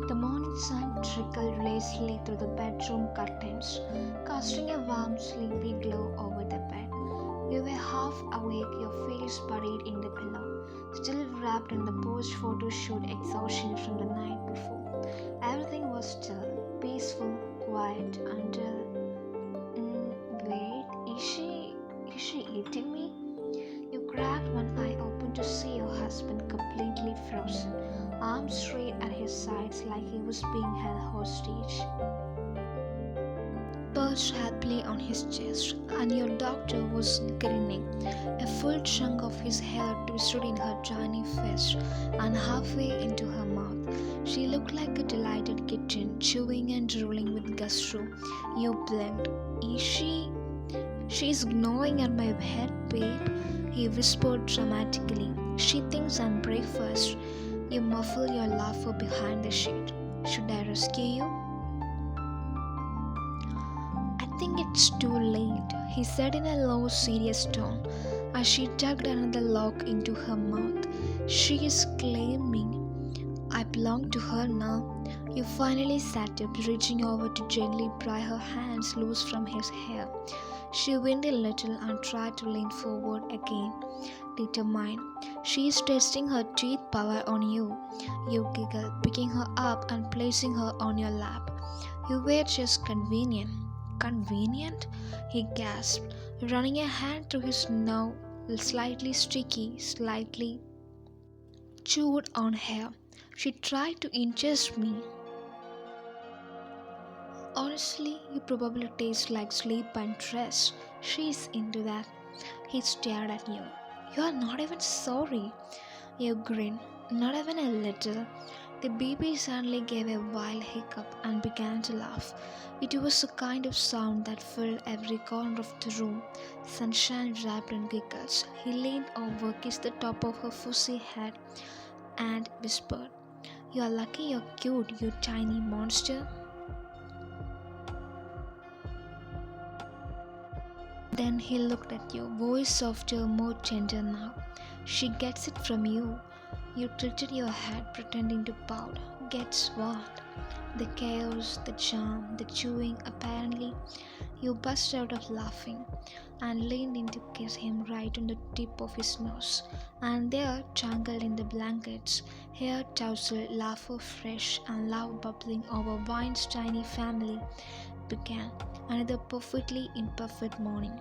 The morning sun trickled lazily through the bedroom curtains, casting a warm, sleepy glow over the bed. You were half awake, your face buried in the pillow, still wrapped in the post-photo shoot exhaustion from the night before. Everything was still, peaceful, quiet until... wait, is she eating me? You cracked one eye open to see your husband completely frozen, arms straight at his sides like he was being held hostage, perched happily on his chest, and your doctor was grinning, a full chunk of his hair twisted in her tiny fist and halfway into her mouth. She looked like a delighted kitten, chewing and drooling with gusto. You blinked. Is she? She's gnawing at my head, babe, he whispered dramatically. She thinks I'm breakfast. You muffle your laughter behind the sheet. Should I rescue you? I think it's too late, he said in a low, serious tone as she tugged another lock into her mouth. She is claiming I belong to her now. You finally sat up, reaching over to gently pry her hands loose from his hair. She winced a little and tried to lean forward again, determined. She is testing her teeth power on you. You giggled, picking her up and placing her on your lap. You were just convenient. Convenient? He gasped, running a hand through his now slightly sticky, slightly chewed on hair. She tried to ingest me. Honestly, you probably taste like sleep and rest. She's into that. He stared at you. You are not even sorry. You grinned, not even a little. The baby suddenly gave a wild hiccup and began to laugh. It was a kind of sound that filled every corner of the room, sunshine wrapped in giggles. He leaned over, kissed the top of her fussy head, and whispered, "You are lucky you're cute, you tiny monster." Then he looked at you, voice softer, more tender now. "She gets it from you." You tilted your head, pretending to pout. "Gets what?" "The chaos, the charm, the chewing, apparently." You burst out of laughing and leaned in to kiss him right on the tip of his nose. And there, tangled in the blankets, hair tousled, laughter fresh, and love bubbling over Wine's tiny family, began another perfectly imperfect morning.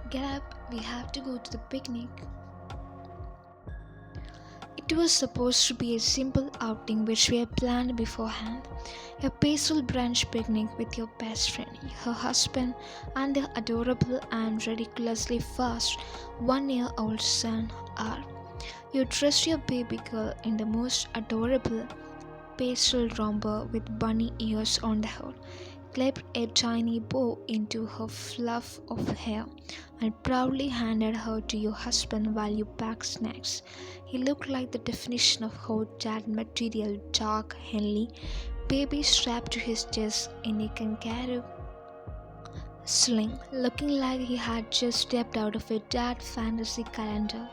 "Get up, we have to go to the picnic." It was supposed to be a simple outing which we had planned beforehand. A peaceful brunch picnic with your best friend, her husband, and their adorable and ridiculously fast 1-year-old son, R. You dressed your baby girl in the most adorable pastel romper with bunny ears on the hood, clipped a tiny bow into her fluff of hair, and proudly handed her to your husband while you packed snacks. He looked like the definition of hot dad material, dark, henley, baby strapped to his chest in a kangaroo sling, looking like he had just stepped out of a dad fantasy calendar.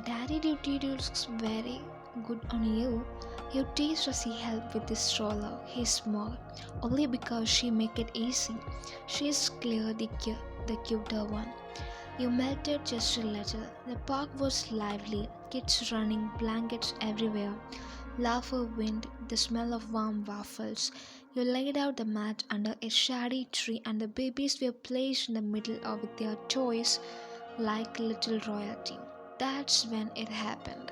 "Daddy duty looks very good on you," you teased as he helped with the stroller. He smiled, "Only because she make it easy. She's clearly the cuter one." You melted just a little. The park was lively, kids running, blankets everywhere, laughter, wind, the smell of warm waffles. You laid out the mat under a shady tree and the babies were placed in the middle with their toys like little royalty. That's when it happened.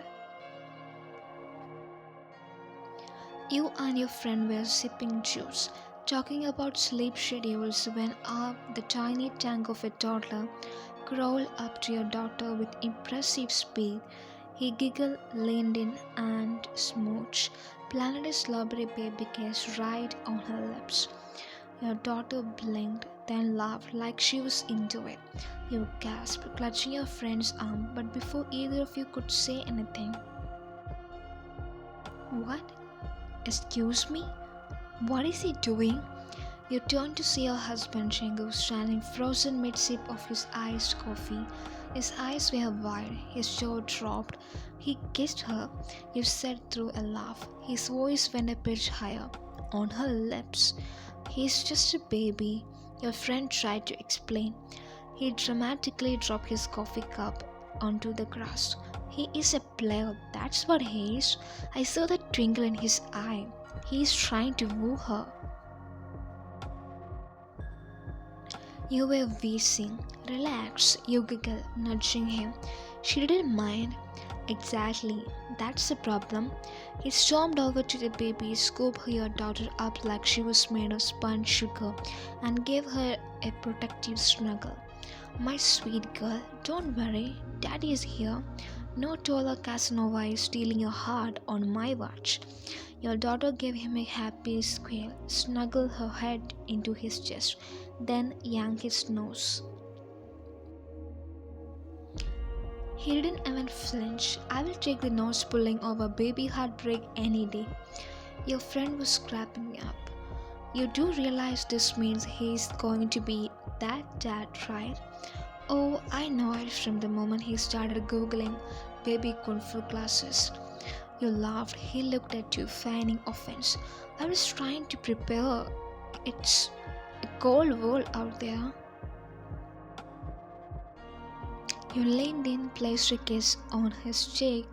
You and your friend were sipping juice, talking about sleep schedules when the tiny tank of a toddler crawled up to your daughter with impressive speed. He giggled, leaned in, and smooched, planted a strawberry baby kiss right on her lips. Your daughter blinked, then laughed like she was into it. You gasped, clutching your friend's arm, but before either of you could say anything. "What? Excuse me? What is he doing?" You turned to see your husband Shengu standing frozen mid-sip of his iced coffee, His eyes were wide, his jaw dropped. He kissed her, you said through a laugh. His voice went a pitch higher. On her lips. He's just a baby, your friend tried to explain. He dramatically dropped his coffee cup onto the grass. He is a player, that's what he is. I saw the twinkle in his eye. He is trying to woo her. You were wheezing. Relax, you giggled, nudging him. She didn't mind. Exactly, that's the problem. He stormed over to the baby, scooped your daughter up like she was made of spun sugar, and gave her a protective snuggle. My sweet girl, don't worry, Daddy is here. No taller Casanova is stealing your heart on my watch. Your daughter gave him a happy squeal, snuggled her head into his chest, then yanked his nose. He didn't even flinch. I will take the nose pulling over baby heartbreak any day. Your friend was cracking up. You do realize this means he's going to be that dad, right? Oh, I know it from the moment he started googling baby kung fu classes. You laughed. He looked at you, feigning offense. I was trying to prepare. It's a cold world out there. You leaned in, placed a kiss on his cheek,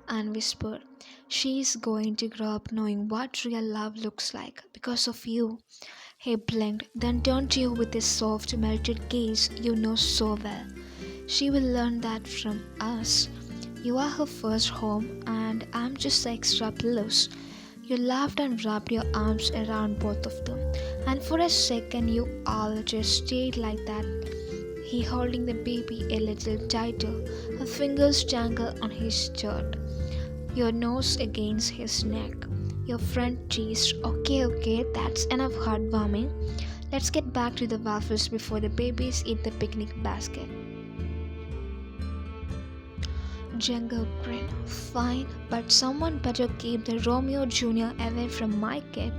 and whispered, She's going to grow up knowing what real love looks like because of you. He blinked, then turned to you with a soft, melted gaze you know so well. She will learn that from us. You are her first home, and I'm just the extra pillows. You laughed and wrapped your arms around both of them, and for a second you all just stayed like that. He holding the baby a little tighter, her fingers tangled on his shirt, your nose against his neck. Your friend teased, Okay, that's enough heartwarming. Let's get back to the waffles before the babies eat the picnic basket. Django grinned. Fine, but someone better keep the Romeo Jr. away from my kid.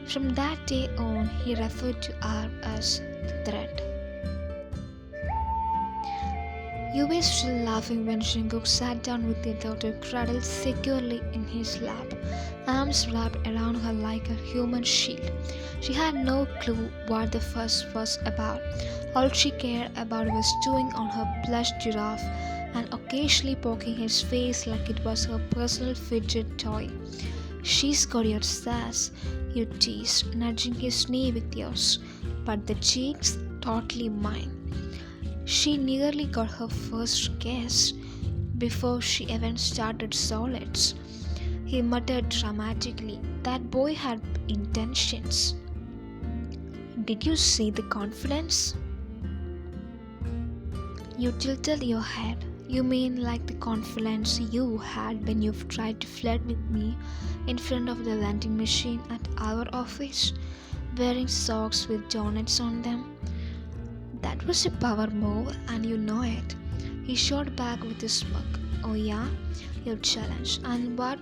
From that day on, he referred to R as the threat. You were still laughing when Jungkook sat down with their daughter cradled securely in his lap, arms wrapped around her like a human shield. She had no clue what the fuss was about. All she cared about was chewing on her plush giraffe and occasionally poking his face like it was her personal fidget toy. She's got your sass, you teased, nudging his knee with yours, but the cheeks, totally mine. She nearly got her first kiss before she even started solids. He muttered dramatically, That boy had intentions. Did you see the confidence? You tilted your head. You mean like the confidence you had when you've tried to flirt with me in front of the vending machine at our office, wearing socks with donuts on them? That was a power move, and you know it. He shot back with a smirk. Oh yeah? Your challenge. And what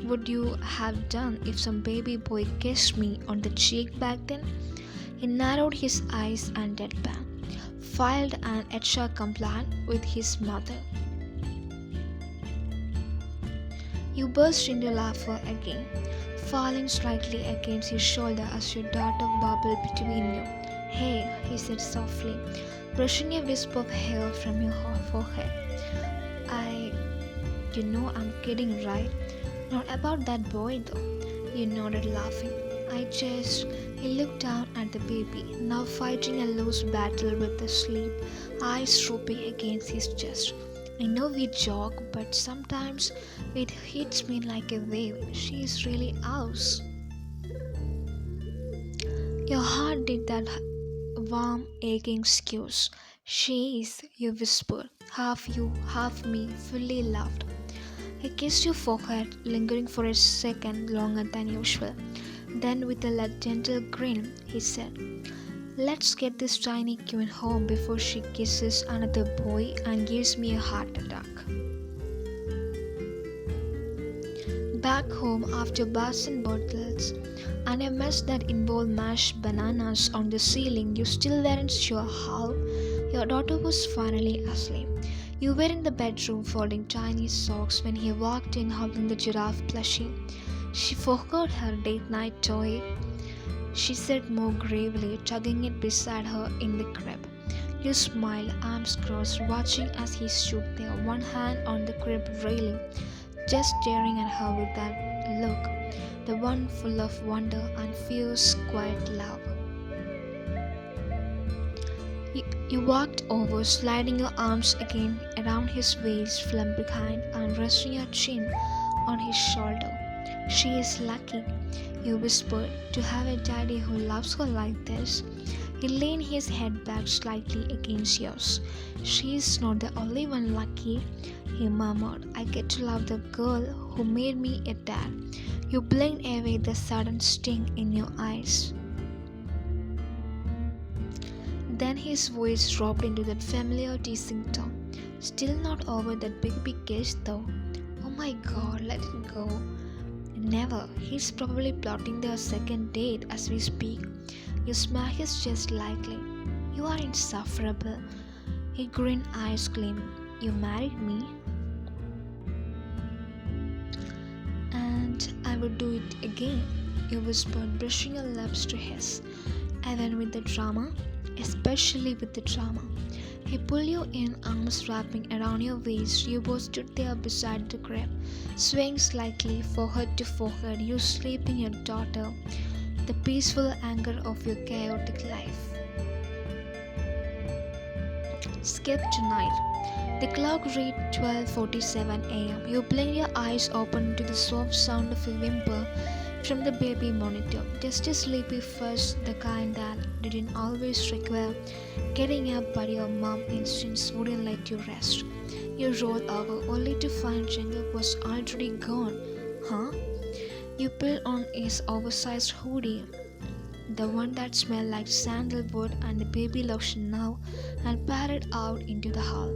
would you have done if some baby boy kissed me on the cheek back then? He narrowed his eyes and deadpan, filed an extra complaint with his mother. You burst into laughter again, falling slightly against his shoulder as your daughter bubbled between you. Hey, he said softly, brushing a wisp of hair from your forehead. I'm kidding, right? Not about that boy though. You nodded, laughing. He looked down at the baby, now fighting a loose battle with the sleep, eyes drooping against his chest. I know we joke, but sometimes it hits me like a wave. She is really ours. Your heart did that warm, aching skews. She is, you whispered, half you, half me, fully loved. He kissed your forehead, lingering for a second longer than usual. Then, with a gentle grin, he said, Let's get this tiny queen home before she kisses another boy and gives me a heart attack. Back home, after bars and bottles and a mess that involved mashed bananas on the ceiling, you still weren't sure how. Your daughter was finally asleep. You were in the bedroom folding tiny socks when he walked in holding the giraffe plushie. She forgot her date night toy, she said more gravely, tugging it beside her in the crib. You smiled, arms crossed, watching as he stood there, one hand on the crib railing, just staring at her with that look, the one full of wonder and fierce, quiet love. You walked over, sliding your arms again around his waist from behind and resting your chin on his shoulder. She is lucky, you whispered, to have a daddy who loves her like this. He leaned his head back slightly against yours. She is not the only one lucky, he murmured. I get to love the girl who made me a dad. You blinked away the sudden sting in your eyes. Then his voice dropped into that familiar teasing tone. Still not over that big kiss though. Oh my god, let it go. Never. He's probably plotting their second date as we speak. You smack his chest lightly. You are insufferable. He grinned, eyes gleaming. You married me. And I would do it again, you whispered, brushing your lips to his. And then with the drama, especially with the drama. He pulled you in, arms wrapping around your waist. You both stood there beside the crib, swaying slightly, forehead to forehead, you sleeping your daughter, the peaceful anger of your chaotic life. Skip tonight. The clock read 12:47 a.m. You blinked your eyes open to the soft sound of a whimper from the baby monitor. Just a sleepy fuss, the kind that didn't always require getting up, but your mom instincts wouldn't let you rest. You rolled over only to find Jungkook was already gone. Huh? You pulled on his oversized hoodie, the one that smelled like sandalwood and the baby lotion now, and padded out into the hall.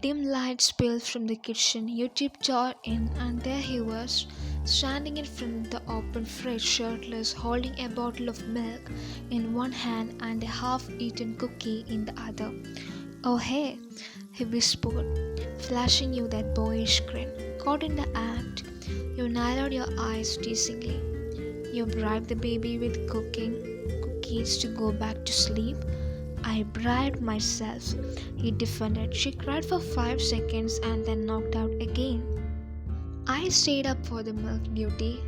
Dim light spilled from the kitchen. You tiptoed in, and there he was, standing in front of the open fridge, shirtless, holding a bottle of milk in one hand and a half-eaten cookie in the other. Oh hey, he whispered, flashing you that boyish grin. Caught in the act, you narrowed your eyes teasingly. You bribed the baby with cookies to go back to sleep. I bribed myself, he defended. She cried for 5 seconds and then knocked out again. I stayed up for the milk duty.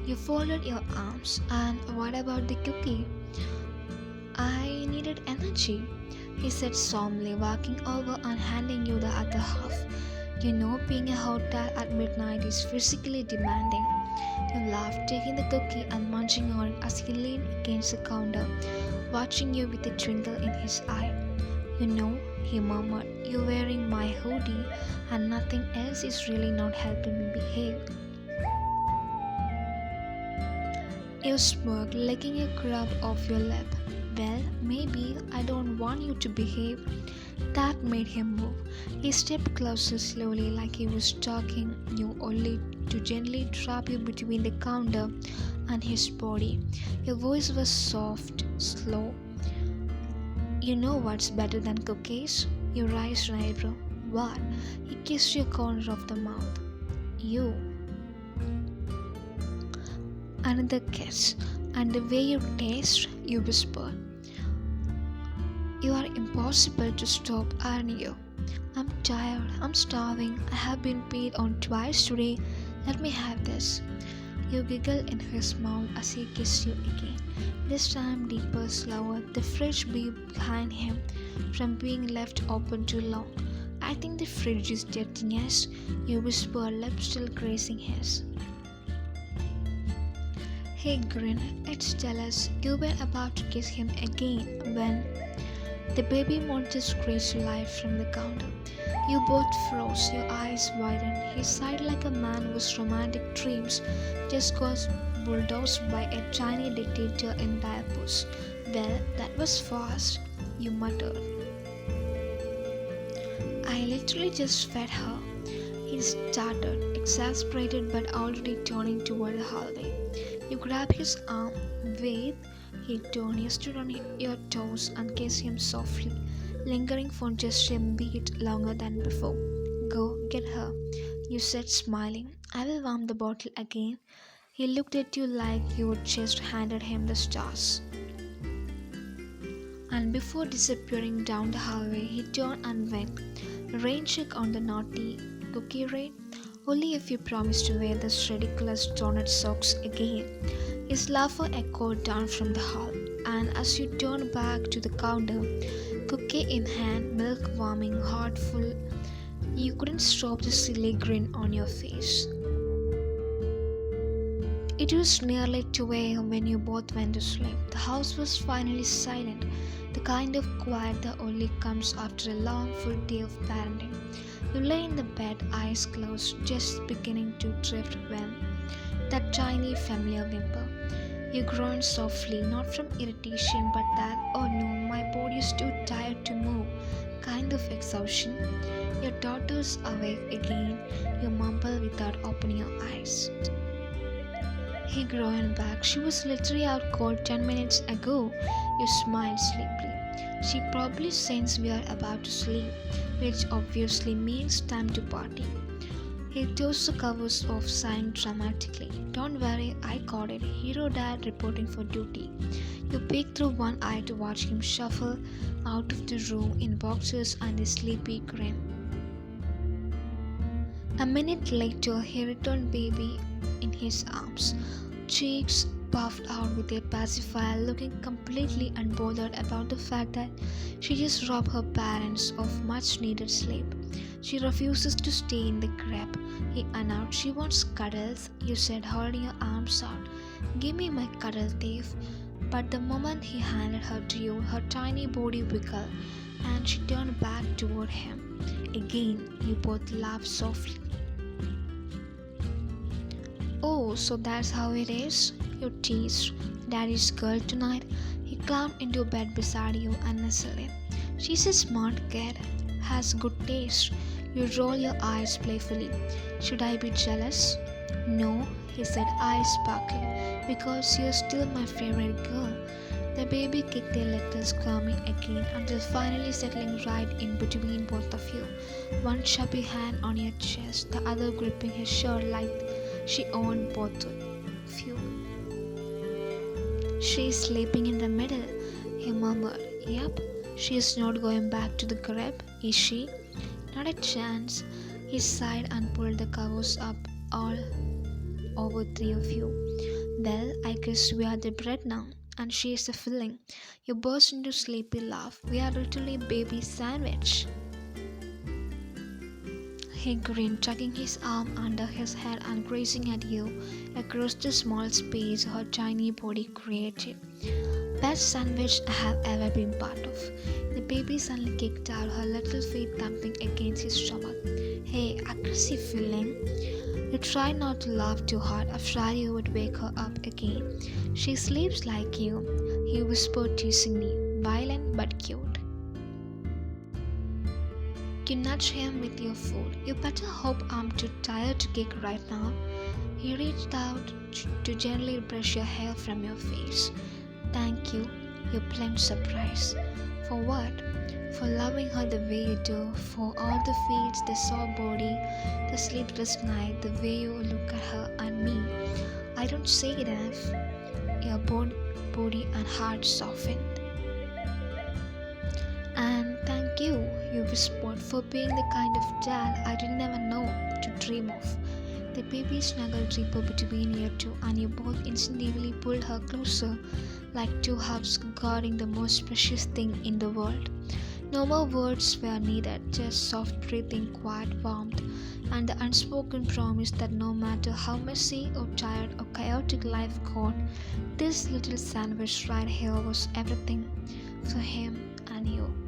You folded your arms. And what about the cookie? I needed energy, he said solemnly, walking over and handing you the other half. You know, being a hotel at midnight is physically demanding. You laughed, taking the cookie and munching on it as he leaned against the counter, watching you with a twinkle in his eye. You know, he murmured, you're wearing my hoodie and nothing else is really not helping me behave. You smirked, licking a crumb off your lip. Well, maybe I don't want you to behave. That made him move. He stepped closer slowly, like he was talking you, only to gently trap you between the counter and his body. Your voice was soft, slow. You know what's better than cookies? You raised an eyebrow. What? He kissed your corner of the mouth. You. Another kiss. And the way you taste, you whispered. You are impossible to stop, aren't you? I'm tired, I'm starving, I have been peed on twice today. Let me have this. You giggled in his mouth as he kissed you again. This time deeper, slower, the fridge beeped behind him from being left open too long. I think the fridge is judging us, you whispered, lips still grazing his. He grinned. It's jealous. You were about to kiss him again when the baby monitor screeched live from the counter. You both froze, your eyes widened. He sighed like a man whose romantic dreams just got bulldozed by a tiny dictator in diapers. Well, that was fast, you muttered. I literally just fed her. He started, exasperated but already turning toward the hallway. You grabbed his arm. Wait, He turned, you stood on your toes and kissed him softly, lingering for just a beat longer than before. Go, get her, you said, smiling. I will warm the bottle again. He looked at you like you had just handed him the stars. And before disappearing down the hallway, he turned and went. Rain check on the naughty cookie rain. Only if you promise to wear those ridiculous donut socks again. His laughter echoed down from the hall, and as you turned back to the counter, cookie in hand, milk warming, heart full, you couldn't stop the silly grin on your face. It was nearly 2 a.m. when you both went to sleep. The house was finally silent, the kind of quiet that only comes after a long, full day of parenting. You lay in the bed, eyes closed, just beginning to drift when that tiny familiar whimper. You groaned softly, not from irritation, but that, oh no, my body is too tired to move, kind of exhaustion. Your daughter's awake again, you mumble without opening your eyes. He groaned back. She was literally out cold 10 minutes ago. You smiled sleepily. She probably sensed we are about to sleep, which obviously means time to party. He tossed the covers off, sighing dramatically. Don't worry, I caught it. Hero Dad reporting for duty. You peeked through one eye to watch him shuffle out of the room in boxers and a sleepy grin. A minute later, he returned, baby in his arms, cheeks puffed out with a pacifier, looking completely unbothered about the fact that she just robbed her parents of much needed sleep. She refuses to stay in the crib, he announced. She wants cuddles, you said, holding your arms out. Give me my cuddle, thief. But the moment he handed her to you, her tiny body wiggled and she turned back toward him. Again, you both laughed softly. Oh, so that's how it is? You teased. Daddy's girl tonight. He climbed into bed beside you and nestled in. She's a smart kid, has good taste. You roll your eyes playfully. Should I be jealous? No, he said, eyes sparkling, because you're still my favorite girl. The baby kicked a little, squirming again until finally settling right in between both of you. One chubby hand on your chest, the other gripping his shirt like she owned both of you. She's sleeping in the middle, he murmured. Yep, she's not going back to the crib, is she? Not a chance. He sighed and pulled the covers up all over three of you. Well, I guess we are the bread now, and she is the filling. You burst into sleepy laugh. We are literally baby sandwich. He grinned, tucking his arm under his head and gazing at you across the small space her tiny body created. Best sandwich I have ever been part of. The baby suddenly kicked out, her little feet thumping against his stomach. Hey, aggressive feeling. You tried not to laugh too hard, afraid you would wake her up again. She sleeps like you, he whispered teasingly, violent but cute. You nudged him with your foot. You better hope I'm too tired to kick right now. He reached out to gently brush your hair from your face. Thank you, you blinked surprise. For what? For loving her the way you do, for all the feeds, the soft body, the sleepless night, the way you look at her and me. I don't say it enough. Your body and heart softened. And thank you, you whispered, for being the kind of dad I didn't ever know to dream of. The baby snuggled deeper between you two, and you both instinctively pulled her closer, like two hugs guarding the most precious thing in the world. No more words were needed, just soft breathing, quiet warmth, and the unspoken promise that no matter how messy or tired or chaotic life got, this little sandwich right here was everything for him and you.